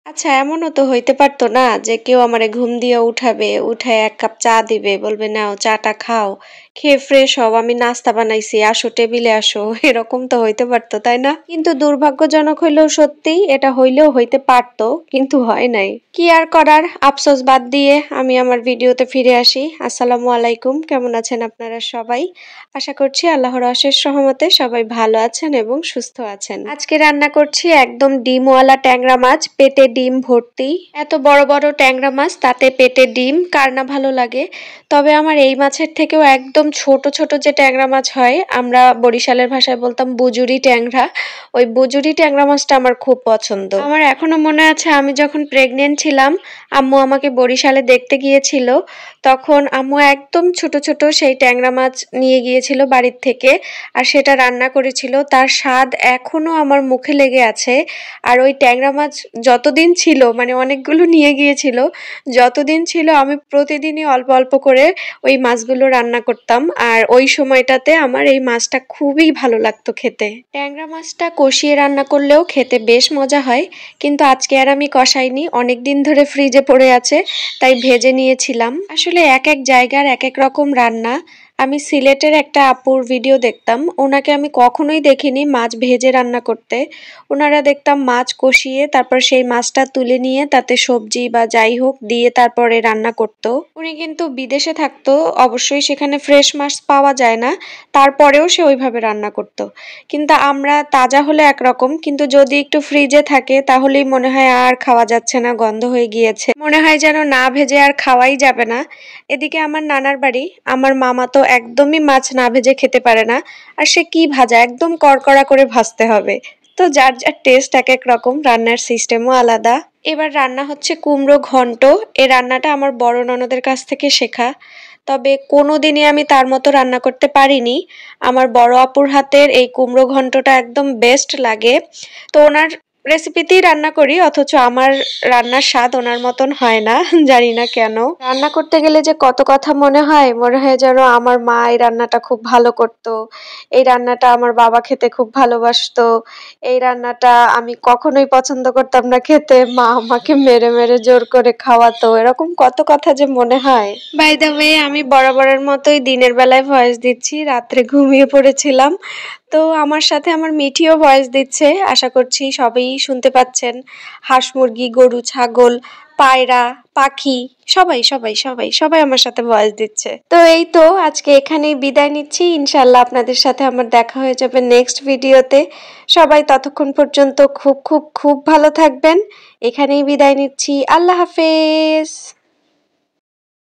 আচ্ছা এমনও তো হইতে পারতো না যে কেউ আমারে ঘুম দিয়ে উঠাবে, উঠায় ১ কাপ চা দিবে, বলবে নাও চাটা খাও, খেয়ে ফ্রেশ হও, আমি নাস্তা বানাইছি, আসো টেবিলে আসো। এরকম তো হইতে পারতো, তাই না? কিন্তু দুর্ভাগ্যজনক হইলেও সত্যি এটা হইলেও হইতে পারতো, কিন্তু হয় নাই। কি আর করার, আফসোস বাদ দিয়ে আমি আমার ভিডিওতে ফিরে আসি। আসসালামু আলাইকুম, কেমন আছেন আপনারা সবাই? আশা করছি আল্লাহর অশেষ রহমতে সবাই ভালো আছেন এবং সুস্থ আছেন। আজকে রান্না করছি একদম ডিমওয়ালা ট্যাংরা মাছ, পেটে ডিম ভর্তি। এত বড় বড় ট্যাংরা মাছ, তাতে পেটে ডিম, কার না ভালো লাগে। তবে আমার এই মাছের থেকেও একদম ছোট ছোট যে ট্যাংরা মাছ হয়, আমরা বরিশালের ভাষায় বলতাম বুজুরি ট্যাংরা, ওই বুজুরি ট্যাংরা মাছটা আমার খুব পছন্দ। আমার এখনো মনে আছে আমি যখন প্রেগনেন্ট ছিলাম, আম্মু আমাকে বরিশালে দেখতে গিয়েছিল, তখন আম্মু একদম ছোট ছোট সেই ট্যাংরা মাছ নিয়ে গিয়েছিল বাড়ির থেকে, আর সেটা রান্না করেছিল। তার স্বাদ এখনো আমার মুখে লেগে আছে। আর ওই ট্যাংরা মাছ যতদিন ছিল, মানে অনেকগুলো নিয়ে গিয়েছিল, যতদিন ছিল আমি প্রতিদিনই অল্প অল্প করে ওই মাছগুলো রান্না করতাম। আর ওই সময়টাতে আমার এই মাছটা খুবই ভালো লাগতো খেতে। ট্যাংরা মাছটা কষিয়ে রান্না করলেও খেতে বেশ মজা হয়, কিন্তু আজকে আর আমি কষাইনি, অনেক দিন ধরে ফ্রিজে পড়ে আছে, তাই ভেজে নিয়েছিলাম। আসলে এক এক জায়গার এক এক রকম রান্না। আমি সিলেটের একটা আপুর ভিডিও দেখতাম, ওনাকে আমি কখনোই দেখিনি মাছ ভেজে রান্না করতে। ওনারা দেখতাম মাছ কষিয়ে তারপর সেই মাছটা তুলে নিয়ে তাতে সবজি বা যাই হোক দিয়ে তারপরে রান্না করতো। উনি কিন্তু বিদেশে থাকতো, অবশ্যই সেখানে ফ্রেশ মাছ পাওয়া যায় না, তারপরেও সে ওইভাবে রান্না করতো। কিন্তু আমরা তাজা হলে একরকম, কিন্তু যদি একটু ফ্রিজে থাকে তাহলেই মনে হয় আর খাওয়া যাচ্ছে না, গন্ধ হয়ে গিয়েছে, মনে হয় যেন না ভেজে আর খাওয়াই যাবে না। এদিকে আমার নানার বাড়ি, আমার মামা তো একদমই মাছ না ভেজে খেতে পারে না, আর সে কি ভাজা, একদম কড়কড়া করে ভাজতে হবে। তো যার যার টেস্ট এক এক রকম, রান্নার সিস্টেমও আলাদা। এবার রান্না হচ্ছে কুমড়ো ঘন্ট। এই রান্নাটা আমার বড় ননদের কাছ থেকে শেখা, তবে কোনোদিনই আমি তার মতো রান্না করতে পারিনি। আমার বড় আপুর হাতের এই কুমড়ো ঘন্টটা একদম বেস্ট লাগে। তো ওনার রেসিপিতেই রান্না করি, অথচ আমার রান্নার স্বাদ ওনার মতন হয় না। জানি না কেন। রান্না করতে গেলে যে কত কথা মনে হয় যেন আমার মা এই রান্নাটা খুব ভালো করতো, এই রান্নাটা আমার বাবা খেতে খুব ভালোবাসতো, এই রান্নাটা আমি কখনোই পছন্দ করতাম না খেতে, মা আমাকে মেরে মেরে জোর করে খাওয়াতো, এরকম কত কথা যে মনে হয়। বাই দ্য ওয়ে, আমি বরাবরের মতোই দিনের বেলায় ভয়েস দিচ্ছি, রাত্রে ঘুমিয়ে পড়েছিলাম। তো আমার সাথে আমার মিঠিও ভয়েস দিচ্ছে, আশা করছি সবাই শুনতে পাচ্ছেন। হাঁস মুরগি, গরু, ছাগল, পায়রা, পাখি, সবাই সবাই সবাই সবাই আমার সাথে ভয়েস দিচ্ছে। তো এই তো আজকে এখানেই বিদায় নিচ্ছি, ইনশাল্লাহ আপনাদের সাথে আমার দেখা হয়ে যাবে নেক্সট ভিডিওতে। সবাই ততক্ষণ পর্যন্ত খুব খুব খুব ভালো থাকবেন। এখানেই বিদায় নিচ্ছি, আল্লাহ হাফেজ।